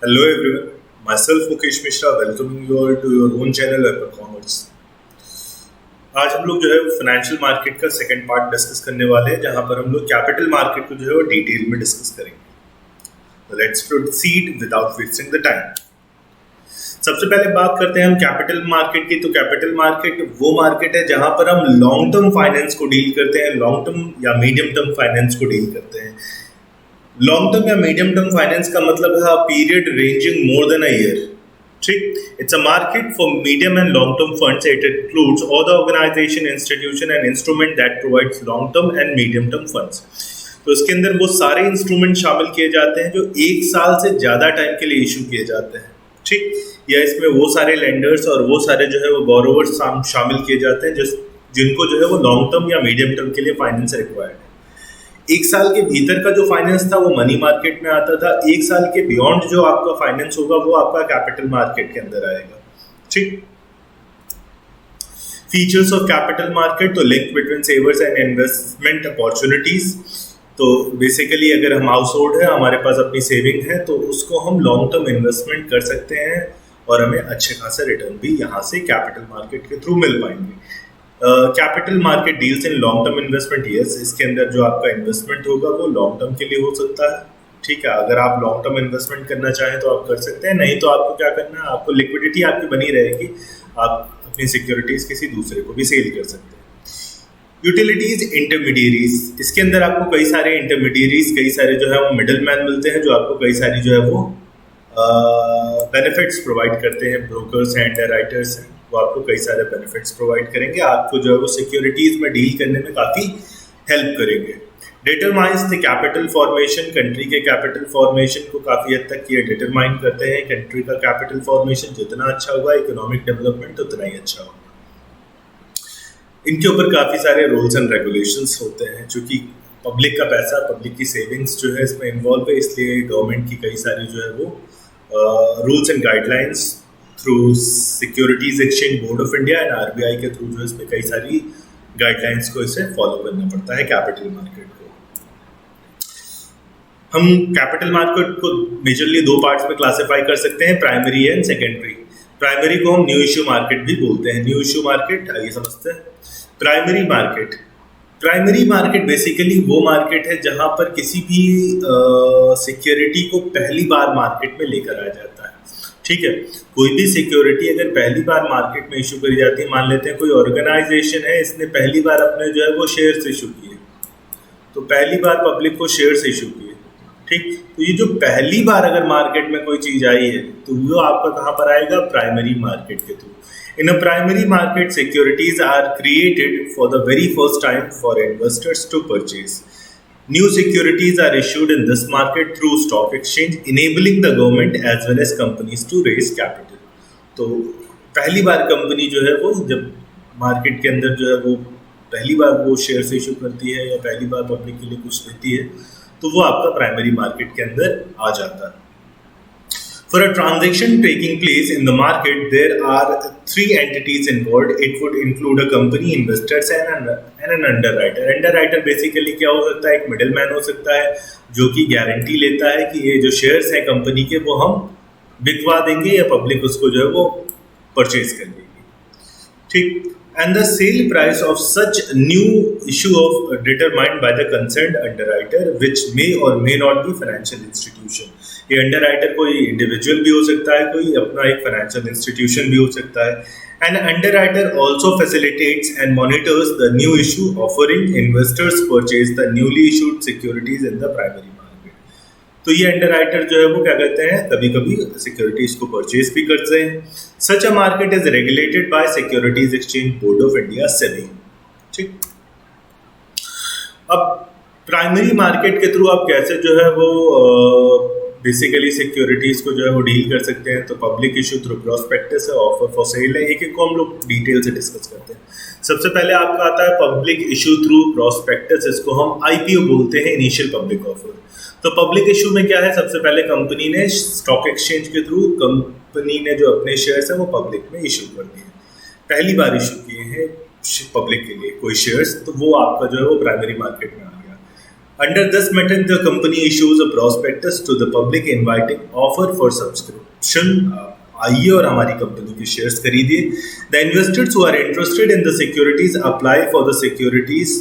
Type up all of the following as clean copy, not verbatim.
Hello everyone, myself Mukesh Mishra welcoming you all to your own channel Weapon Commerce। आज हम लोग जो है फाइनेंशियल मार्केट का सेकंड पार्ट डिस्कस करने वाले हैं जहां पर हम लोग कैपिटल मार्केट को जो है वो डिटेल में डिस्कस करेंगे। Let's proceed without wasting the time. सबसे पहले बात करते हैं हम कैपिटल मार्केट की। तो कैपिटल मार्केट वो मार्केट है जहां पर हम लॉन्ग टर्म फाइनेंस को डील करते हैं, लॉन्ग टर्म या मीडियम टर्म फाइनेंस को डील करते हैं। लॉन्ग टर्म या मीडियम टर्म फाइनेंस का मतलब है period ranging more than a year. ठीक, it's a market for medium and long term funds. It includes all the organisation, institution and instrument that provides long term and medium term funds. तो इसके अंदर वो सारे instrument शामिल किए जाते हैं जो एक साल से ज़्यादा टाइम के लिए इशू किए जाते हैं। ठीक, या इसमें वो सारे लेंडर्स और वो सारे जो है वो बोरोवर्स शामिल किए जाते हैं जिनको जो है वो लॉन्ग टर्म या मीडियम टर्म के लिए फाइनेंस रिक्वायर्ड है। एक साल के भीतर का जो फाइनेंस था वो मनी मार्केट में आता था। एक साल के बियॉन्ड जो आपका फाइनेंस होगा वो आपका कैपिटल मार्केट के अंदर आएगा। ठीक, फीचर्स ऑफ कैपिटल मार्केट, तो link between सेवर्स and investment opportunities. तो बेसिकली अगर हम हाउस होल्ड है, हमारे पास अपनी सेविंग है, तो उसको हम लॉन्ग टर्म इन्वेस्टमेंट कर सकते हैं और हमें अच्छे खासे रिटर्न भी यहाँ से कैपिटल मार्केट के थ्रू मिल पाएंगे। Capital market deals in long term investment. Yes, इसके अंदर जो आपका इन्वेस्टमेंट होगा वो लॉन्ग टर्म के लिए हो सकता है। ठीक है, अगर आप लॉन्ग टर्म इन्वेस्टमेंट करना चाहें तो आप कर सकते हैं, नहीं तो आपको क्या करना है, आपको लिक्विडिटी आपकी बनी रहेगी, आप अपनी सिक्योरिटीज किसी दूसरे को भी सेल कर सकते हैं। यूटिलिटीज, इंटरमीडियरीज, इसके अंदर आपको कई सारे इंटरमीडियरीज, कई सारे जो है वो मिडल मैन मिलते हैं जो आपको कई सारी जो है वो बेनिफिट्स प्रोवाइड करते हैं। ब्रोकर्स हैं, अंडरराइटर्स हैं, वो आपको कई सारे बेनिफिट्स प्रोवाइड करेंगे, आपको जो है वो सिक्योरिटीज में डील करने में काफ़ी हेल्प करेंगे। Determines the capital formation, country के कैपिटल फॉर्मेशन को काफ़ी हद तक ये डिटरमाइन करते हैं। कंट्री का कैपिटल फॉर्मेशन जितना अच्छा होगा, इकोनॉमिक डेवलपमेंट उतना ही अच्छा होगा। इनके ऊपर काफ़ी सारे रूल्स एंड रेगुलेशंस होते हैं, चूँकि पब्लिक का पैसा, पब्लिक की सेविंग्स जो है इसमें इन्वॉल्व है, इसलिए गवर्नमेंट की कई सारी जो है वो rules and guidelines through securities exchange board of India and RBI के थ्रू जो है इसमें कई सारी गाइडलाइंस को इसे फॉलो करना पड़ता है कैपिटल मार्केट को। हम कैपिटल मार्केट को मेजरली दो पार्ट्स में क्लासिफाई कर सकते हैं, प्राइमरी एंड सेकेंडरी। प्राइमरी को हम न्यू इश्यू मार्केट भी बोलते हैं। न्यू इश्यू मार्केट आइए समझते हैं। Primary market, primary market basically वो मार्केट है जहां पर किसी भी सिक्योरिटी को पहली बार मार्केट में लेकर आया जाता है। ठीक है, कोई भी सिक्योरिटी अगर पहली बार मार्केट में इशू करी जाती है, मान लेते हैं कोई ऑर्गेनाइजेशन है, इसने पहली बार अपने जो है वो शेयर्स इशू किए, तो पहली बार पब्लिक को शेयर्स इशू किए। ठीक, तो ये जो पहली बार अगर मार्केट में कोई चीज आई है तो वो आपका कहाँ पर आएगा, प्राइमरी मार्केट के through. In a primary market, securities are created for the very first time for investors to purchase. New securities are issued in this market through stock exchange, enabling the government as well as companies to raise capital. तो पहली बार company जो है वो जब market के अंदर जो है वो पहली बार वो शेयर्स इशू करती है या पहली बार पब्लिक के लिए कुछ देती है, तो वो आपका प्राइमरी मार्केट के अंदर आ जाता है। For a transaction taking place in the market, there are three entities involved. It would include a company, investors and an underwriter. Underwriter basically क्या हो सकता है, एक middleman हो सकता है जो कि गारंटी लेता है कि ये जो शेयर्स हैं कंपनी के वो हम बिकवा देंगे या पब्लिक उसको जो है वो परचेज कर लेगी। ठीक, and the sale price of such new issue of determined by the concerned underwriter, which may or may not be financial institution. ये अंडरराइटर कोई इंडिविजुअल भी हो सकता है, कोई अपना एक फाइनेंशियल इंस्टीट्यूशन भी हो सकता है। And underwriter also facilitates and monitors the new issue, offering investors purchase the newly issued securities in the primary market. तो ये अंडरराइटर जो है वो क्या कहते हैं, कभी कभी सिक्योरिटीज को परचेज भी करते हैं। Such a market is regulated by securities exchange board of India, SEBI. ठीक, अब प्राइमरी मार्केट के थ्रू आप कैसे जो है वो बेसिकली सिक्योरिटीज को जो है वो डील कर सकते हैं। तो पब्लिक इशू थ्रू प्रॉस्पेक्टस है, ऑफर फॉर सेल है, एक एक को हम लोग डिटेल से डिस्कस करते हैं। सबसे पहले आपका आता है पब्लिक इशू थ्रू प्रॉस्पेक्टस, इसको हम आईपीओ बोलते हैं, इनिशियल पब्लिक ऑफर। तो पब्लिक इशू में क्या है, सबसे पहले कंपनी ने स्टॉक एक्सचेंज के थ्रू कंपनी ने जो अपने शेयर्स है वो पब्लिक में इशू कर दिए, पहली बार इशू किए हैं पब्लिक के लिए कोई शेयर्स, तो वो आपका जो है वो प्राइमरी मार्केट में आ गया। Under this method, the company issues a prospectus to the public inviting offer for subscription. आइए और हमारी कंपनी के शेयर्स खरीदिए. The investors who are interested in the securities apply for the securities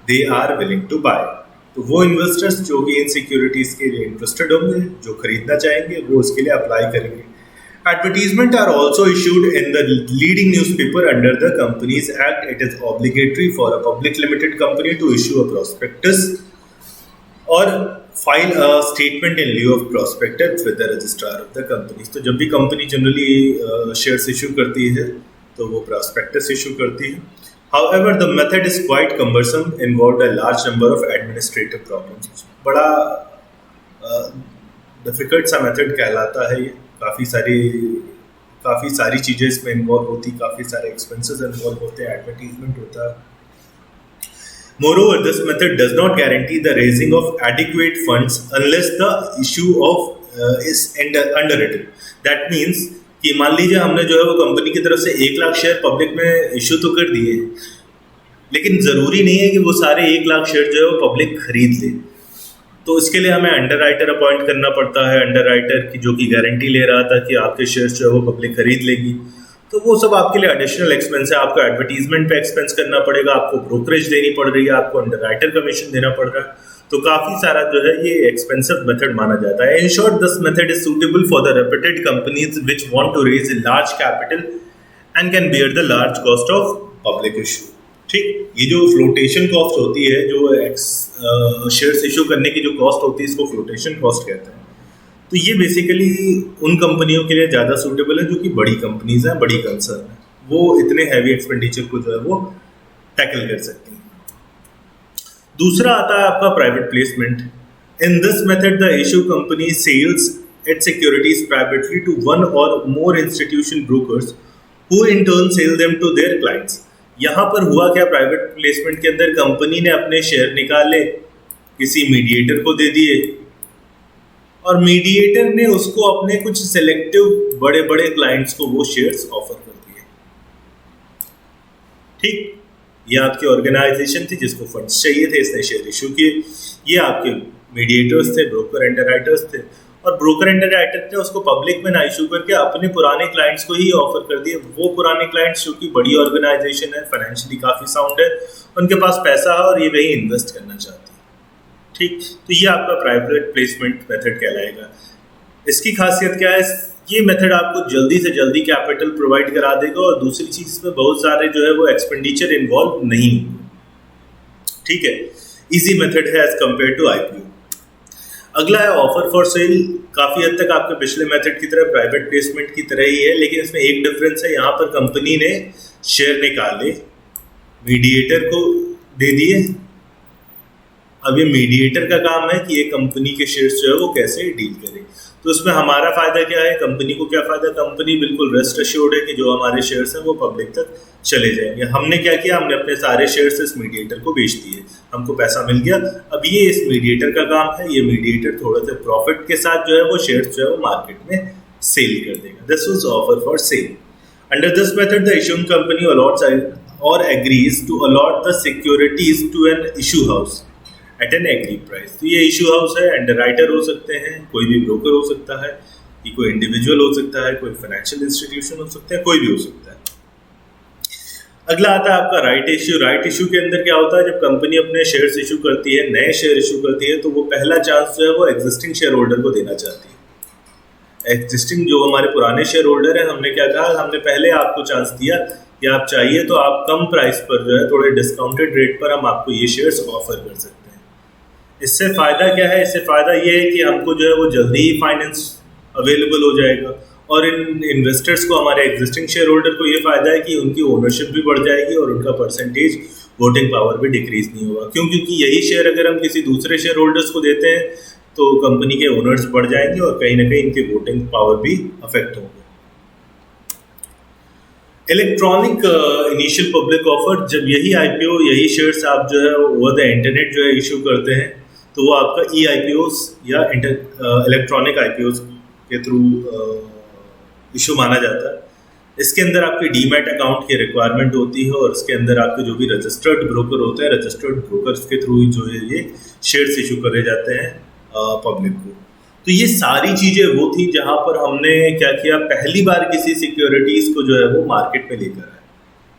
they are willing to buy. तो वो investors जो कि in securities के लिए इंटरेस्टेड होंगे, जो खरीदना चाहेंगे, वो उसके लिए अप्लाई करेंगे. Advertisements are also issued in the leading newspaper under the Companies Act. It is obligatory for a public limited company to issue a prospectus or file a statement in lieu of prospectus with the registrar of the company. तो जब भी company generally shares issue करती है तो वो prospectus issue करती है. However, the method is quite cumbersome, involved a large number of administrative problems. बड़ा डिफिकल्ट सा मेथड कहलाता है ये. काफ़ी सारी चीज़ें इसमें इन्वॉल्व होती, काफ़ी सारे एक्सपेंसेस इन्वॉल्व होते हैं, एडवर्टीजमेंट होता है. Moreover, this method does not guarantee the raising of adequate funds unless the issue of is underwritten. That means कि मान लीजिए हमने जो है वो कंपनी की तरफ से 1 लाख शेयर पब्लिक में इशू तो कर दिए, लेकिन ज़रूरी नहीं है कि वो सारे 1 लाख शेयर जो है वो पब्लिक खरीद ले. तो इसके लिए हमें अंडरराइटर अपॉइंट करना पड़ता है. अंडरराइटर की जो कि गारंटी ले रहा था कि आपके शेयर्स जो है वो पब्लिक खरीद लेगी. तो वो सब आपके लिए एडिशनल एक्सपेंस है. आपको एडवर्टीजमेंट पे एक्सपेंस करना पड़ेगा, आपको ब्रोकरेज देनी पड़ रही है, आपको अंडरराइटर कमीशन देना पड़ रहा है. तो काफ़ी सारा जो है ये एक्सपेंसिव मेथड माना जाता है. In short, this method is suitable for the reputed companies which want to raise large capital and can bear the large cost of public issue. ठीक, ये जो फ्लोटेशन कॉस्ट होती है, जो शेयर्स इशू करने की जो कॉस्ट होती है, इसको फ्लोटेशन कॉस्ट कहते हैं. तो ये बेसिकली उन कंपनियों के लिए ज़्यादा सूटेबल है जो कि बड़ी कंपनीज हैं, बड़ी कंसर्न है. वो इतने हैवी एक्सपेंडिचर को जो है वो टैकल कर सकती हैं. दूसरा आता है आपका private placement. In this method the issue company sells its securities privately to one or more institution brokers who in turn sell them to their clients. यहाँ पर हुआ क्या, प्राइवेट प्लेसमेंट के अंदर कंपनी ने अपने शेयर निकाले, किसी मीडिएटर को दे दिए, और मीडिएटर ने उसको अपने कुछ सिलेक्टिव बड़े बड़े क्लाइंट्स को वो शेयर्स ऑफर कर दिए. ठीक, ये आपकी ऑर्गेनाइजेशन थी जिसको फंड्स चाहिए थे, इसने शेयर इशू किए. ये आपके मीडिएटर्स थे, ब्रोकर अंडरराइटर्स थे, और ब्रोकर अंडरराइटर ने उसको पब्लिक में ना इशू करके अपने पुराने क्लाइंट्स को ही ऑफर कर दिए. वो पुराने क्लाइंट्स जो कि बड़ी ऑर्गेनाइजेशन है, फाइनेंशियली काफ़ी साउंड है, उनके पास पैसा है और ये वही इन्वेस्ट करना चाहते हैं. ठीक, तो ये आपका प्राइवेट प्लेसमेंट मेथड कहलाएगा. इसकी खासियत क्या है, ये मेथड आपको जल्दी से जल्दी कैपिटल प्रोवाइड करा देगा, और दूसरी चीज़ इसमें बहुत सारे जो है वो एक्सपेंडिचर इन्वॉल्व नहीं होंगे. ठीक है, इजी मेथड है एज कम्पेयर टू IPO. अगला है ऑफर फॉर सेल. काफ़ी हद तक आपके पिछले मेथड की तरह प्राइवेट प्लेसमेंट की तरह ही है, लेकिन इसमें एक डिफरेंस है. यहाँ पर कंपनी ने शेयर निकाले, मीडिएटर को दे दिए. अब ये मीडिएटर का काम है कि ये कंपनी के शेयर्स जो है वो कैसे डील करे. तो इसमें हमारा फ़ायदा क्या है, कंपनी को क्या फ़ायदा, कंपनी बिल्कुल रेस्ट अश्योर्ड है कि जो हमारे शेयर्स हैं वो पब्लिक तक चले जाएंगे. हमने क्या किया, हमने अपने सारे शेयर्स इस मीडिएटर को बेच दिए, हमको पैसा मिल गया. अब ये इस मीडिएटर का काम है, ये मीडिएटर थोड़े से प्रॉफिट के साथ जो है वो शेयर्स जो है वो मार्केट में सेल कर देगा. This was offer for sale. Under this method the issuing company allots or agrees to allot the securities to an issue house at an agree price. तो ये इशू हाउस है, underwriter हो सकते हैं, कोई भी ब्रोकर हो सकता है, ये कोई इंडिविजुअल हो सकता है, कोई फाइनेंशियल इंस्टीट्यूशन हो सकता है, कोई भी हो सकता है. अगला आता है आपका राइट इश्यू. राइट इशू के अंदर क्या होता है, जब कंपनी अपने शेयर्स इशू करती है, नए शेयर इशू करती है, तो वो पहला चांस जो है वो एग्जिस्टिंग शेयर होल्डर को देना चाहती है. एग्जिस्टिंग जो हमारे पुराने शेयर होल्डर हैं, हमने क्या कहा, हमने पहले आपको चांस दिया कि आप चाहिए तो आप कम प्राइस पर जो है थोड़े डिस्काउंटेड रेट पर हम आपको ये शेयर्स ऑफर कर सकते हैं. इससे फ़ायदा क्या है, इससे फ़ायदा ये है कि हमको जो है वो जल्दी ही फाइनेंस अवेलेबल हो जाएगा, और इन इन्वेस्टर्स को, हमारे एग्जिस्टिंग शेयर होल्डर को ये फ़ायदा है कि उनकी ओनरशिप भी बढ़ जाएगी और उनका परसेंटेज वोटिंग पावर भी डिक्रीज नहीं होगा. क्यों, क्योंकि यही शेयर अगर हम किसी दूसरे शेयर होल्डर्स को देते हैं तो कंपनी के ओनर्स बढ़ जाएंगे और कहीं ना कहीं इनकी वोटिंग पावर भी अफेक्ट होगी. इलेक्ट्रॉनिक इनिशियल पब्लिक ऑफर, जब यही IPO, यही शेयर्स आप जो है ओवर द इंटरनेट जो है इशू करते हैं, तो वो आपका E-IPOs या इलेक्ट्रॉनिक IPOs के थ्रू इशू माना जाता है. इसके अंदर आपकी डीमैट अकाउंट की रिक्वायरमेंट होती है और इसके अंदर आपके जो भी रजिस्टर्ड ब्रोकर होते हैं, रजिस्टर्ड ब्रोकर्स के थ्रू जो है ये शेयर्स इशू करे जाते हैं पब्लिक को। तो ये सारी चीज़ें वो थी जहाँ पर हमने क्या किया, पहली बार किसी सिक्योरिटीज़ को जो है वो मार्केट में लेकर आए।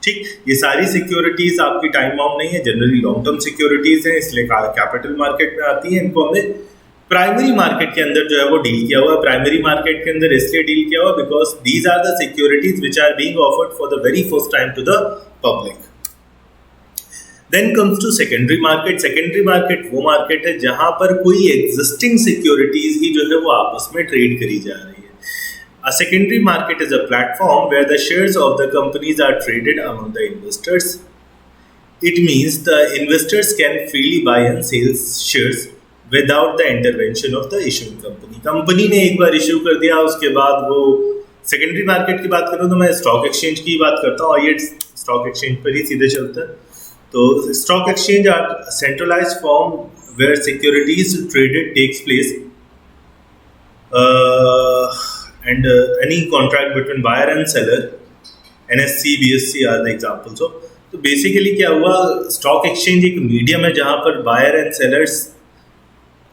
ठीक, ये सारी सिक्योरिटीज़ आपकी टाइम बाउंड नहीं है, जनरली लॉन्ग टर्म सिक्योरिटीज़ हैं, इसलिए कैपिटल मार्केट में आती है। इनको हमने प्राइमरी मार्केट के अंदर जो है वो डील किया हुआ है। प्राइमरी मार्केट के अंदर इसलिए डील किया हुआ because these are the securities which are being offered for the very first time to the public. Then comes to secondary market. Secondary market वो मार्केट है जहां पर कोई एग्जिस्टिंग सिक्योरिटीज ही जो है वो आपस में ट्रेड करी जा रही है। A secondary market is a platform where the shares of the companies are traded among the investors. It means the investors can freely buy and sell shares without the intervention of the issuing company. Company ने एक बार issue कर दिया, उसके बाद वो secondary market की बात करूँ तो मैं स्टॉक एक्सचेंज की बात करता हूँ, और ये स्टॉक एक्सचेंज पर ही सीधे चलता है। तो stock exchange are centralised form where securities traded takes place and any contract between buyer and seller, NSE, BSE are the examples of। तो बेसिकली क्या हुआ, स्टॉक एक्सचेंज एक मीडियम है जहाँ पर बायर एंड सेलर्स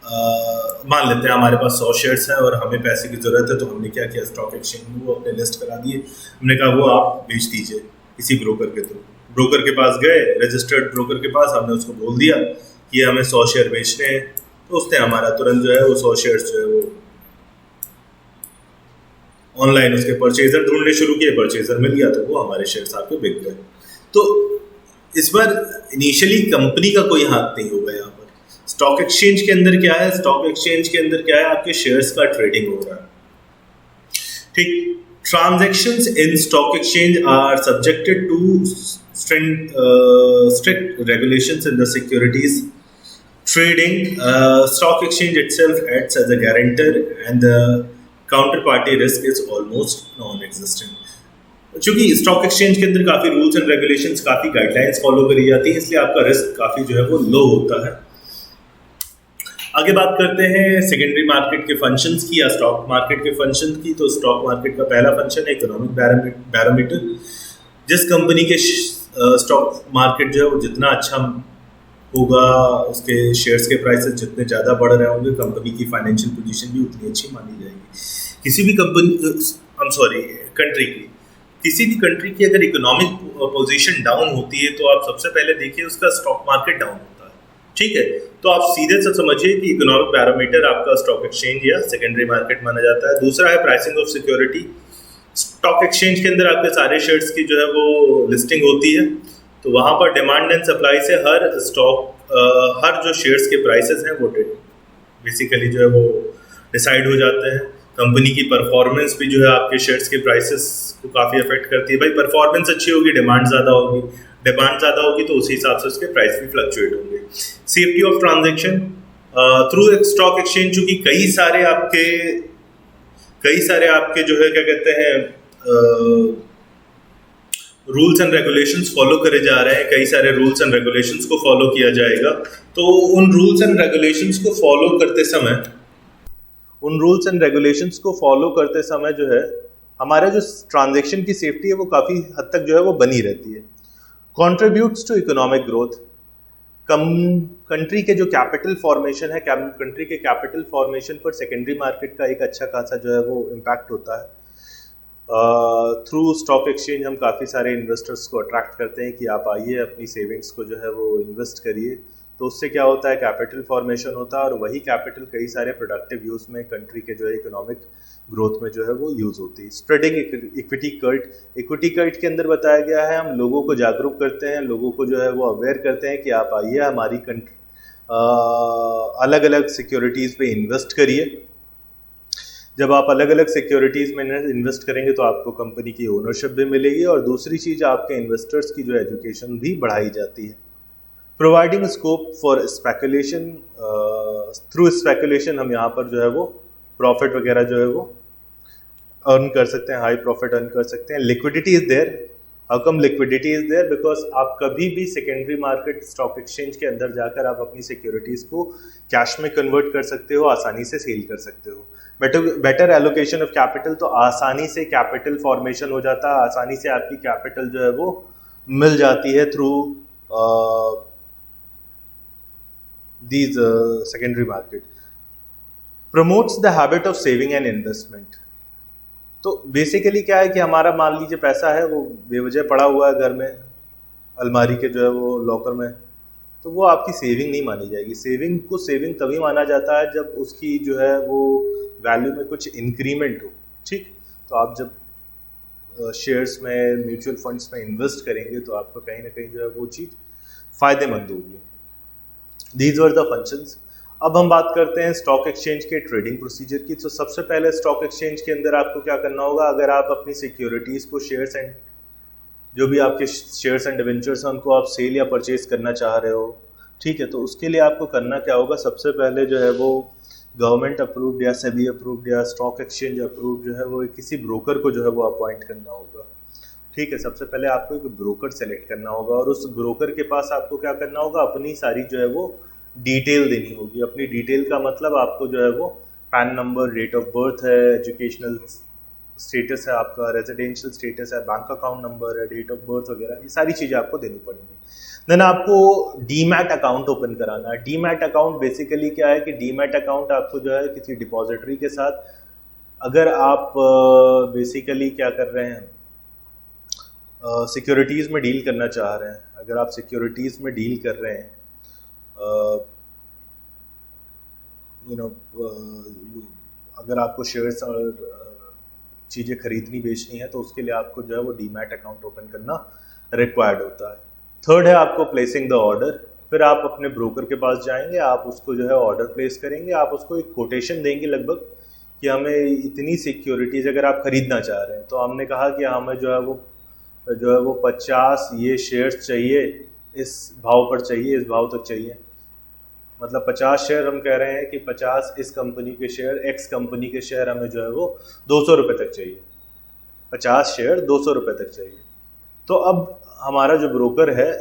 मान लेते हैं हमारे पास 100 शेयर्स हैं और हमें पैसे की ज़रूरत है, तो हमने क्या किया, स्टॉक एक्सचेंज में वो अपने लिस्ट करा दिए। हमने कहा वो आप बेच दीजिए किसी ब्रोकर के थ्रू। ब्रोकर के पास गए, रजिस्टर्ड ब्रोकर के पास, हमने उसको बोल दिया कि हमें 100 शेयर बेचने हैं, तो उसने हमारा तुरंत जो है वो 100 शेयर्स जो है वो ऑनलाइन उसके परचेजर ढूंढने शुरू किए, परचेजर मिल गया तो वो हमारे शेयर्स आपके बिक गए। तो इस बार इनिशियली कंपनी का कोई हाथ नहीं होगा यहाँ पर। स्टॉक एक्सचेंज के अंदर क्या है, स्टॉक एक्सचेंज के अंदर क्या है, आपके शेयर्स का ट्रेडिंग हो रहा है। ठीक, transactions in stock exchange are subjected to strict regulations in the securities trading. Stock exchange itself acts as a guarantor and the counterparty risk is almost non-existent. चूंकि स्टॉक एक्सचेंज के अंदर काफ़ी rules and regulations, काफ़ी guidelines follow करी जाती है, इसलिए आपका रिस्क काफ़ी जो है वो लो होता है। आगे बात करते हैं सेकेंडरी मार्केट के फंक्शंस की या स्टॉक मार्केट के फंक्शन की। तो स्टॉक मार्केट का पहला फंक्शन है इकोनॉमिक बैरोमीटर। जिस कंपनी के स्टॉक मार्केट जो है वो जितना अच्छा होगा, उसके शेयर्स के प्राइसेस जितने ज़्यादा बढ़ रहे होंगे, कंपनी की फाइनेंशियल पोजीशन भी उतनी अच्छी मानी जाएगी। किसी भी कंट्री की किसी भी कंट्री की अगर इकोनॉमिक पोजीशन डाउन होती है तो आप सबसे पहले देखिए उसका स्टॉक मार्केट डाउन होता है। ठीक है, तो आप सीधे से समझिए कि इकोनॉमिक बैरोमीटर आपका स्टॉक एक्सचेंज या सेकेंडरी मार्केट माना जाता है। दूसरा है pricing of security. Stock exchange के अंदर आपके सारे शेयर्स की जो है वो लिस्टिंग होती है, तो वहाँ पर डिमांड एंड सप्लाई से हर जो शेयर्स के प्राइसेस हैं वो बेसिकली जो है वो डिसाइड हो जाते हैं। कंपनी की परफॉर्मेंस भी जो है आपके शेयर्स के प्राइसेस को काफ़ी अफेक्ट करती है। भाई परफॉर्मेंस अच्छी होगी, डिमांड ज़्यादा होगी तो उसी हिसाब से उसके प्राइस भी फ्लक्चुएट होंगे। Safety of transaction through stock exchange, चूँकि कई सारे आपके जो है क्या कहते हैं रूल्स एंड रेगुलेशंस फॉलो करे जा रहे हैं, कई सारे रूल्स एंड रेगुलेशंस को फॉलो किया जाएगा। तो उन रूल्स एंड रेगुलेशंस को फॉलो करते समय जो है हमारा जो ट्रांजैक्शन की सेफ्टी है वो काफ़ी हद तक जो है वो बनी रहती है। Contributes to economic growth. Country के जो कैपिटल फॉर्मेशन है, कंट्री के कैपिटल फॉर्मेशन पर सेकेंडरी मार्केट का एक अच्छा खासा जो है वो इम्पैक्ट होता है। थ्रू स्टॉक एक्सचेंज हम काफ़ी सारे इन्वेस्टर्स को अट्रैक्ट करते हैं कि आप आइए अपनी सेविंग्स को जो है वो इन्वेस्ट करिए। तो उससे क्या होता है, कैपिटल फॉर्मेशन होता है और वही कैपिटल कई सारे प्रोडक्टिव यूज़ में कंट्री के जो है इकोनॉमिक ग्रोथ में जो है वो यूज़ होती है। स्प्रेडिंग इक्विटी कल्ट के अंदर बताया गया है, हम लोगों को जागरूक करते हैं, लोगों को जो है वो अवेयर करते हैं कि आप आइए हमारी अलग अलग सिक्योरिटीज़ पे इन्वेस्ट करिए। जब आप अलग अलग सिक्योरिटीज़ में इन्वेस्ट करेंगे तो आपको कंपनी की ओनरशिप भी मिलेगी और दूसरी चीज़ आपके इन्वेस्टर्स की जो एजुकेशन भी बढ़ाई जाती है। Providing scope for speculation. Through speculation हम यहाँ पर जो है वो प्रॉफिट वगैरह जो है वो अर्न कर सकते हैं, हाई प्रॉफिट अर्न कर सकते हैं। Liquidity is there how come liquidity is there, because आप कभी भी सेकेंडरी मार्केट स्टॉक एक्सचेंज के अंदर जाकर आप अपनी सिक्योरिटीज को कैश में कन्वर्ट कर सकते हो, आसानी से सेल कर सकते हो। बेटर एलोकेशन ऑफ कैपिटल, तो आसानी से कैपिटल फॉर्मेशन हो जाता है, आसानी से आपकी कैपिटल जो है वो मिल जाती है through these secondary market. Promotes the habit of saving and investment, तो बेसिकली क्या है कि हमारा मान लीजिए पैसा है वो बेवजह पड़ा हुआ है घर में, अलमारी के जो है वो लॉकर में, तो वो आपकी सेविंग नहीं मानी जाएगी। सेविंग को सेविंग तभी माना जाता है जब उसकी जो है वो वैल्यू में कुछ इंक्रीमेंट हो। ठीक, तो आप जब शेयर्स में, म्यूचुअल फंड्स में इन्वेस्ट करेंगे तो आपको कहीं ना कहीं जो है वो चीज़ फ़ायदेमंद होगी। These were the functions. अब हम बात करते हैं स्टॉक एक्सचेंज के ट्रेडिंग प्रोसीजर की। तो सबसे पहले स्टॉक एक्सचेंज के अंदर आपको क्या करना होगा, अगर आप अपनी सिक्योरिटीज़ को, शेयर्स एंड जो भी आपके शेयर्स एंड डिवेंचर्स हैं उनको आप सेल या परचेज करना चाह रहे हो, ठीक है, तो उसके लिए आपको करना क्या होगा, सबसे पहले जो है वो गवर्नमेंट अप्रूव्ड या सेबी अप्रूव्ड या स्टॉक एक्सचेंज अप्रूव्ड जो है वो किसी ब्रोकर को जो है वो अपॉइंट करना होगा। ठीक है, सबसे पहले आपको एक ब्रोकर सेलेक्ट करना होगा और उस ब्रोकर के पास आपको क्या करना होगा, अपनी सारी जो है वो डिटेल देनी होगी। अपनी डिटेल का मतलब आपको जो है वो PAN number, date of birth है, एजुकेशनल स्टेटस है आपका, रेजिडेंशियल स्टेटस है, बैंक अकाउंट नंबर है, डेट ऑफ बर्थ वगैरह, ये सारी चीज़ें आपको देनी पड़ेंगी। देन आपको डीमैट अकाउंट ओपन कराना है। डीमैट अकाउंट बेसिकली क्या है कि डीमैट अकाउंट आपको जो है किसी डिपॉजिटरी के साथ, अगर आप बेसिकली क्या कर रहे हैं, सिक्योरिटीज़ में डील करना चाह रहे हैं, अगर आप सिक्योरिटीज़ में डील कर रहे हैं, अगर आपको शेयर्स और चीज़ें खरीदनी बेचनी है तो उसके लिए आपको जो है वो डीमैट अकाउंट ओपन करना रिक्वायर्ड होता है। थर्ड है आपको प्लेसिंग द ऑर्डर। फिर आप अपने ब्रोकर के पास जाएंगे, आप उसको जो है ऑर्डर प्लेस करेंगे, आप उसको एक कोटेशन देंगे लगभग कि हमें इतनी सिक्योरिटीज़ अगर आप खरीदना चाह रहे हैं, तो हमने कहा कि हमें जो है वो 50 ये शेयर्स चाहिए, इस भाव पर चाहिए, इस भाव तक चाहिए। मतलब 50 शेयर हम कह रहे हैं कि 50 इस कंपनी के शेयर, एक्स कंपनी के शेयर हमें जो है वो 200 रुपये तक चाहिए, 50 शेयर 200 रुपये तक चाहिए। तो अब हमारा जो ब्रोकर है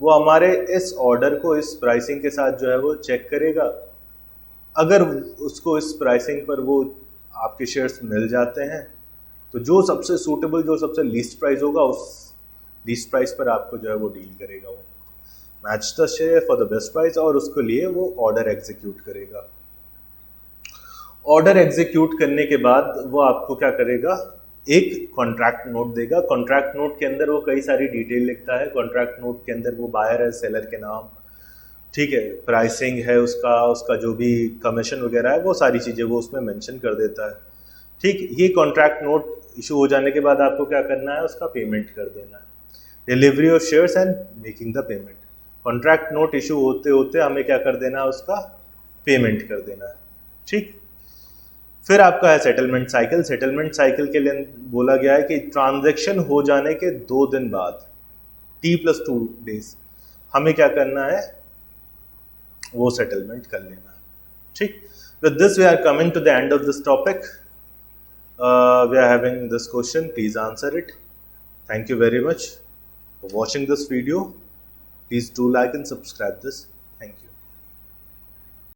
वो हमारे इस ऑर्डर को इस प्राइसिंग के साथ जो है वो चेक करेगा। अगर उसको इस प्राइसिंग पर वो आपके शेयर्स मिल जाते हैं तो जो सबसे सूटेबल, जो सबसे लीस्ट प्राइस होगा, उस लीस्ट प्राइस पर आपको जो है वो डील करेगा, वो match the share for the best price, और उसके लिए वो ऑर्डर एग्जीक्यूट करेगा। ऑर्डर एग्जीक्यूट करने के बाद वो आपको क्या करेगा, एक कॉन्ट्रैक्ट नोट देगा। कॉन्ट्रैक्ट नोट के अंदर वो कई सारी डिटेल लिखता है। कॉन्ट्रैक्ट नोट के अंदर वो बायर है, सेलर के नाम, ठीक है, प्राइसिंग है उसका जो भी कमीशन वगैरह है, वो सारी चीज़ें वो उसमें मेंशन कर देता है। ठीक, ये कॉन्ट्रैक्ट नोट इशू हो जाने के बाद आपको क्या करना है, उसका पेमेंट कर देना है। Delivery of shares and making the payment. Contract note issue होते होते हमें क्या कर देना है, उसका पेमेंट कर देना है। ठीक, फिर आपका है सेटलमेंट साइकिल। सेटलमेंट साइकिल के लिए बोला गया है कि ट्रांजैक्शन हो जाने के 2 दिन बाद, T+2 डेज, हमें क्या करना है, वो सेटलमेंट कर लेना है। ठीक, with this we are coming to the end of this topic. We are having this question, please answer it. Thank you very much for watching this video. Please do like and subscribe this. Thank you.